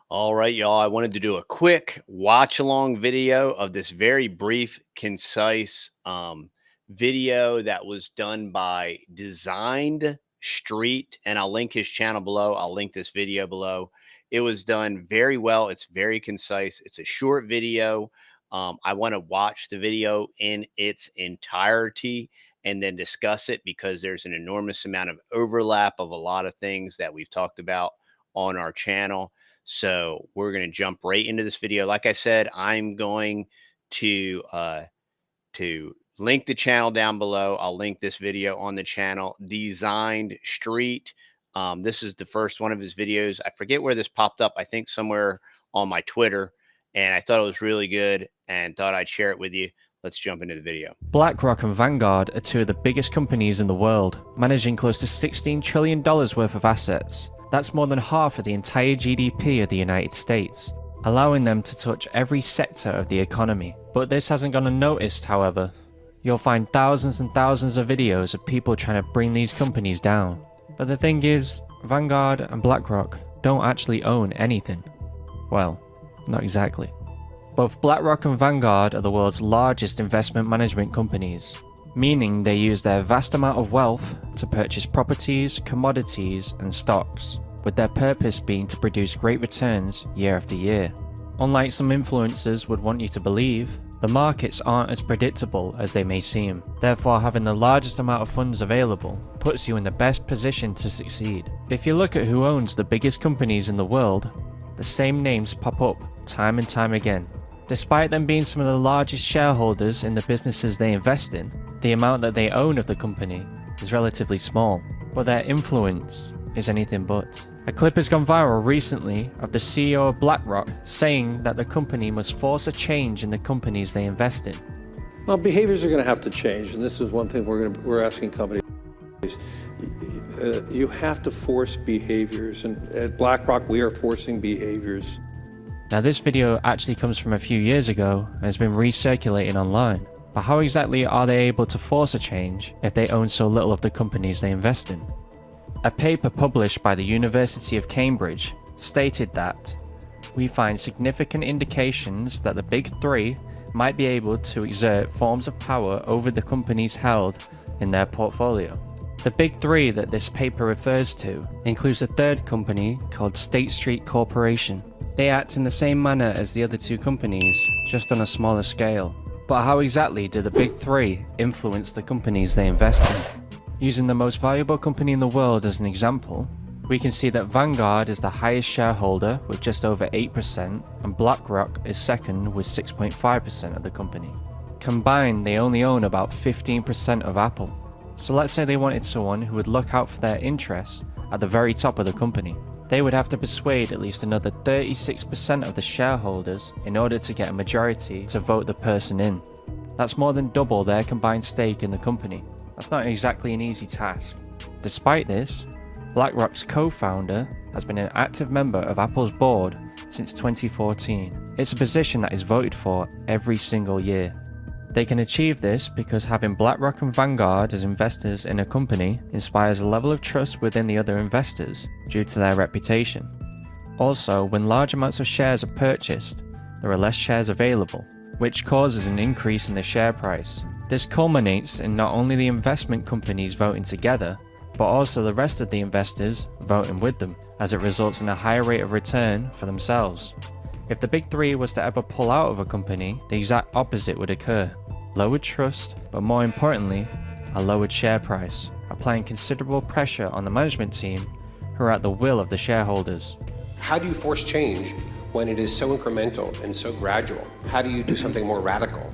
All right, y'all. I wanted to do a quick watch along video of this very brief, concise video that was done by Designed Street, and I'll link his channel below. I'll link this video below. It was done very well. It's very concise. It's a short video. I want to watch the video in its entirety and then discuss it because there's an enormous amount of overlap of a lot of things that we've talked about on our channel. So we're going to jump right into this video. Like I said, I'm going to link the channel down below. I'll link this video on the channel, Designed Street. This is the first one of his videos. I forget where this popped up. I think somewhere on my Twitter, and I thought it was really good and thought I'd share it with you. Let's jump into the video. BlackRock and Vanguard are two of the biggest companies in the world, managing close to $16 trillion worth of assets. That's more than half of the entire GDP of the United States, allowing them to touch every sector of the economy. But this hasn't gone unnoticed, however. You'll find thousands and thousands of videos of people trying to bring these companies down. But the thing is, Vanguard and BlackRock don't actually own anything. Well, not exactly. Both BlackRock and Vanguard are the world's largest investment management companies, meaning they use their vast amount of wealth to purchase properties, commodities, and stocks, with their purpose being to produce great returns year after year. Unlike some influencers would want you to believe, the markets aren't as predictable as they may seem. Therefore, having the largest amount of funds available puts you in the best position to succeed. If you look at who owns the biggest companies in the world, the same names pop up time and time again. Despite them being some of the largest shareholders in the businesses they invest in, the amount that they own of the company is relatively small, but their influence is anything but. A clip has gone viral recently of the CEO of BlackRock saying that the company must force a change in the companies they invest in. Well, behaviors are going to have to change, and this is one thing we're asking companies. You have to force behaviors, and at BlackRock we are forcing behaviors. Now this video actually comes from a few years ago and has been recirculating online. But how exactly are they able to force a change if they own so little of the companies they invest in? A paper published by the University of Cambridge stated that we find significant indications that the big three might be able to exert forms of power over the companies held in their portfolio. The big three that this paper refers to includes a third company called State Street Corporation. They act in the same manner as the other two companies, just on a smaller scale. But how exactly do the big three influence the companies they invest in? Using the most valuable company in the world as an example, we can see that Vanguard is the highest shareholder with just over 8%, and BlackRock is second with 6.5% of the company. Combined, they only own about 15% of Apple. So let's say they wanted someone who would look out for their interests at the very top of the company. They would have to persuade at least another 36% of the shareholders in order to get a majority to vote the person in. That's more than double their combined stake in the company. That's not exactly an easy task. Despite this, BlackRock's co-founder has been an active member of Apple's board since 2014. It's a position that is voted for every single year. They can achieve this because having BlackRock and Vanguard as investors in a company inspires a level of trust within the other investors due to their reputation. Also, when large amounts of shares are purchased, there are less shares available, which causes an increase in the share price. This culminates in not only the investment companies voting together, but also the rest of the investors voting with them, as it results in a higher rate of return for themselves. If the big three was to ever pull out of a company, the exact opposite would occur. Lowered trust, but more importantly, a lowered share price, applying considerable pressure on the management team who are at the will of the shareholders. How do you force change when it is so incremental and so gradual? How do you do something more radical?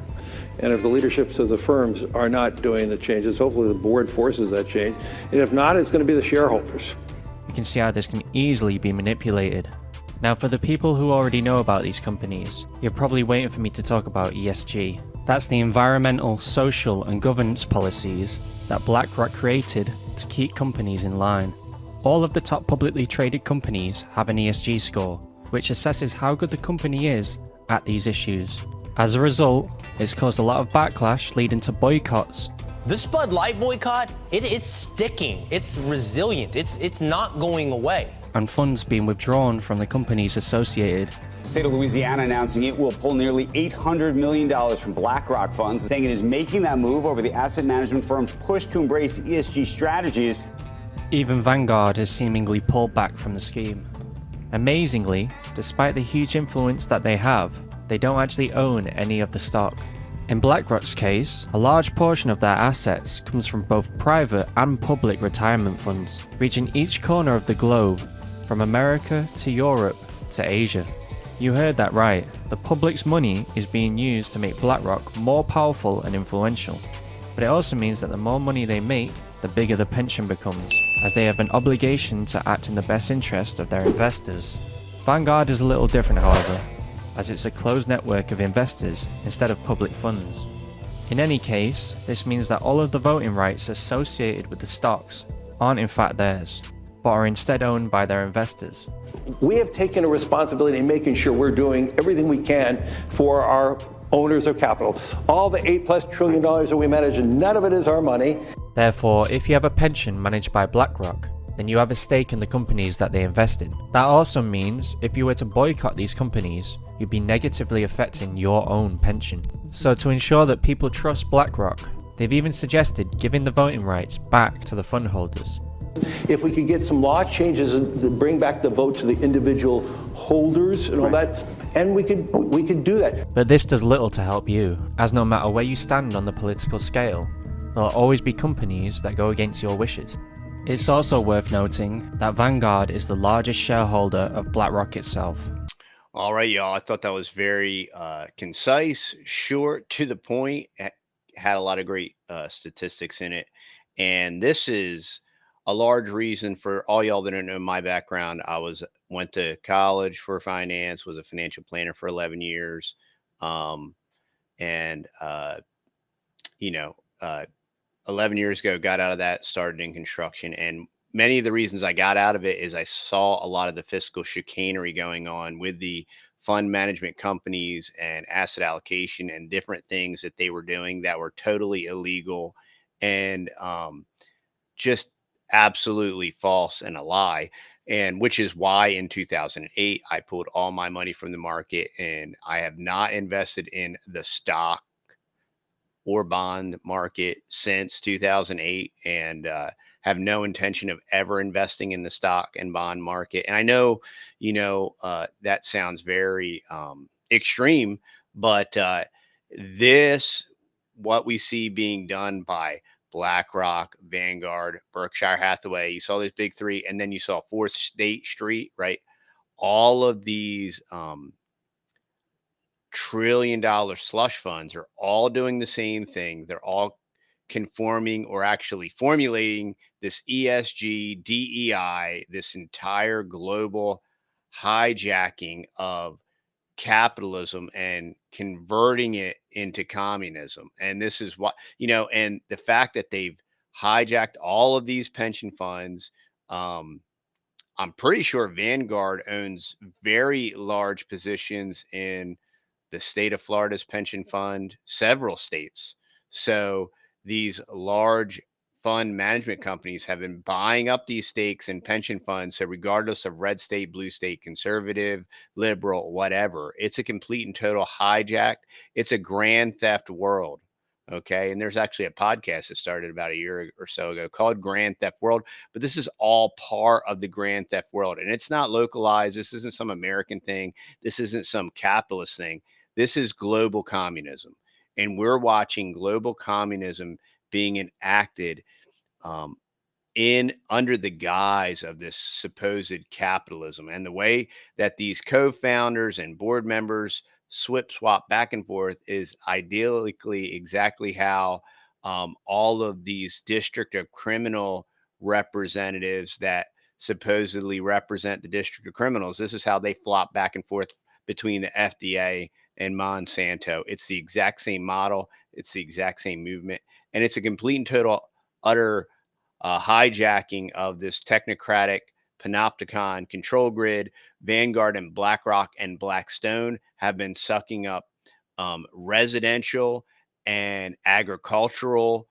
And if the leaderships of the firms are not doing the changes, hopefully the board forces that change. And if not, it's going to be the shareholders. You can see how this can easily be manipulated. Now, for the people who already know about these companies, you're probably waiting for me to talk about ESG. That's the environmental, social, and governance policies that BlackRock created to keep companies in line. All of the top publicly traded companies have an ESG score, which assesses how good the company is at these issues. As a result, it's caused a lot of backlash leading to boycotts This Bud Light boycott, it's sticking. It's resilient. It's not going away. And funds being withdrawn from the companies associated. The state of Louisiana announcing it will pull nearly $800 million from Blackrock funds, saying it is making that move over the asset management firm's push to embrace ESG strategies. Even Vanguard has seemingly pulled back from the scheme. Amazingly, despite the huge influence that they have, they don't actually own any of the stock. In BlackRock's case, a large portion of their assets comes from both private and public retirement funds, reaching each corner of the globe, from America to Europe to Asia. You heard that right, the public's money is being used to make BlackRock more powerful and influential. But it also means that the more money they make, the bigger the pension becomes, as they have an obligation to act in the best interest of their investors. Vanguard is a little different, however, as it's a closed network of investors instead of public funds. In any case, this means that all of the voting rights associated with the stocks aren't in fact theirs, but are instead owned by their investors. We have taken a responsibility in making sure we're doing everything we can for our owners of capital. All the $8+ trillion that we manage, and none of it is our money. Therefore, if you have a pension managed by BlackRock, then you have a stake in the companies that they invest in. That also means if you were to boycott these companies, you'd be negatively affecting your own pension. So to ensure that people trust BlackRock, they've even suggested giving the voting rights back to the fund holders. If we could get some law changes and bring back the vote to the individual holders and all that, and we could do that. But this does little to help you, as no matter where you stand on the political scale, there'll always be companies that go against your wishes. It's also worth noting that Vanguard is the largest shareholder of BlackRock itself. All right, y'all. I thought that was very concise, short, to the point. It had a lot of great statistics in it. And this is a large reason for all y'all that don't know my background. I went to college for finance, was a financial planner for 11 years. And 11 years ago, got out of that, started in construction. And many of the reasons I got out of it is I saw a lot of the fiscal chicanery going on with the fund management companies and asset allocation and different things that they were doing that were totally illegal and just absolutely false and a lie. And which is why in 2008, I pulled all my money from the market, and I have not invested in the stock or bond market since 2008, and have no intention of ever investing in the stock and bond market. And I know, that sounds very extreme, but what we see being done by BlackRock, Vanguard, Berkshire Hathaway, you saw these big three, and then you saw Fourth State Street, right? All of these trillion-dollar slush funds are all doing the same thing. They're all conforming or actually formulating this ESG, DEI, this entire global hijacking of capitalism and converting it into communism. And this is what, and the fact that they've hijacked all of these pension funds, I'm pretty sure Vanguard owns very large positions in the state of Florida's pension fund, several states. So these large fund management companies have been buying up these stakes in pension funds. So regardless of red state, blue state, conservative, liberal, whatever, it's a complete and total hijack. It's a grand theft world. Okay. And there's actually a podcast that started about a year or so ago called Grand Theft World, but this is all part of the Grand Theft World. And it's not localized. This isn't some American thing. This isn't some capitalist thing. This is global communism. And we're watching global communism being enacted under the guise of this supposed capitalism. And the way that these co-founders and board members swap back and forth is ideally exactly how all of these district of criminal representatives that supposedly represent the district of criminals, this is how they flop back and forth between the FDA and Monsanto. It's the exact same model. It's the exact same movement. And it's a complete and total, utter hijacking of this technocratic panopticon control grid. Vanguard and BlackRock and Blackstone have been sucking up residential and agricultural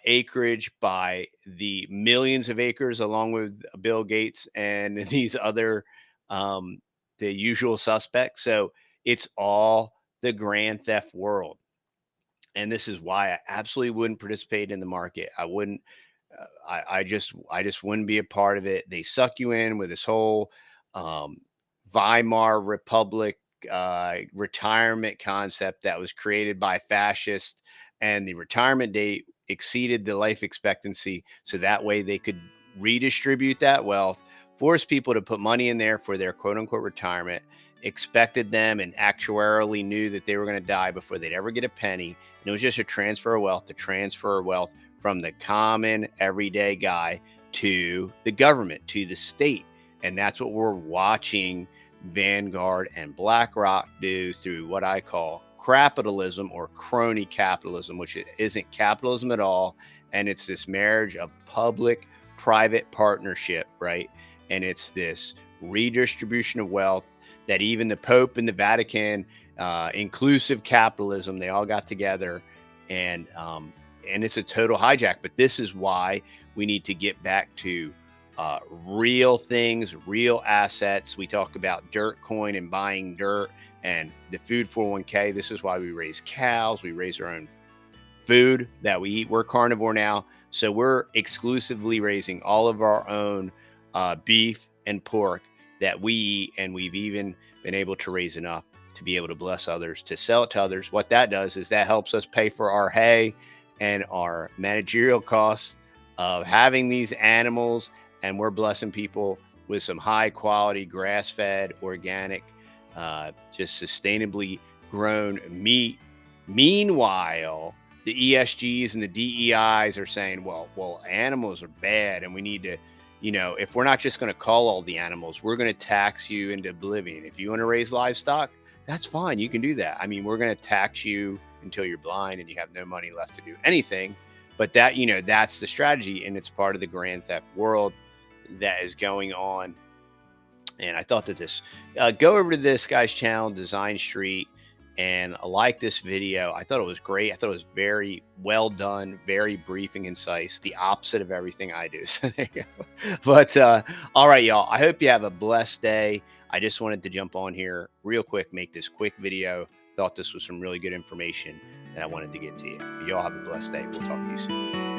acreage by the millions of acres, along with Bill Gates and these other, the usual suspects. So it's all the grand theft world. And this is why I absolutely wouldn't participate in the market. I wouldn't. I just wouldn't be a part of it. They suck you in with this whole um, Weimar Republic retirement concept that was created by fascists, and the retirement date exceeded the life expectancy, so that way they could redistribute that wealth, force people to put money in there for their quote unquote retirement, expected them and actuarially knew that they were going to die before they'd ever get a penny. And it was just a transfer of wealth to transfer wealth from the common everyday guy to the government, to the state. And that's what we're watching Vanguard and BlackRock do through what I call capitalism or crony capitalism, which isn't capitalism at all. And it's this marriage of public private partnership, right? And it's this redistribution of wealth that even the Pope and the Vatican, inclusive capitalism, they all got together, and it's a total hijack. But this is why we need to get back to real things, real assets. We talk about dirt coin and buying dirt and the food 401k. This is why we raise cows. We raise our own food that we eat. We're carnivore now. So we're exclusively raising all of our own beef and pork that we eat. And we've even been able to raise enough to be able to bless others, to sell it to others. What that does is that helps us pay for our hay and our managerial costs of having these animals. And we're blessing people with some high quality, grass fed, organic, just sustainably grown meat. Meanwhile, the ESGs and the DEIs are saying, well, animals are bad, and we need to, if we're not just going to call all the animals, we're going to tax you into oblivion. If you want to raise livestock, that's fine. You can do that. I mean, we're going to tax you until you're blind and you have no money left to do anything. But that, that's the strategy, and it's part of the grand theft world that is going on. And I thought that this, go over to this guy's channel, Design Street, and like this video. I thought it was great. I thought it was very well done, very brief and concise, the opposite of everything I do. So there you go. But all right, y'all, I hope you have a blessed day. I just wanted to jump on here real quick, make this quick video. Thought this was some really good information that I wanted to get to you. Y'all have a blessed day. We'll talk to you soon.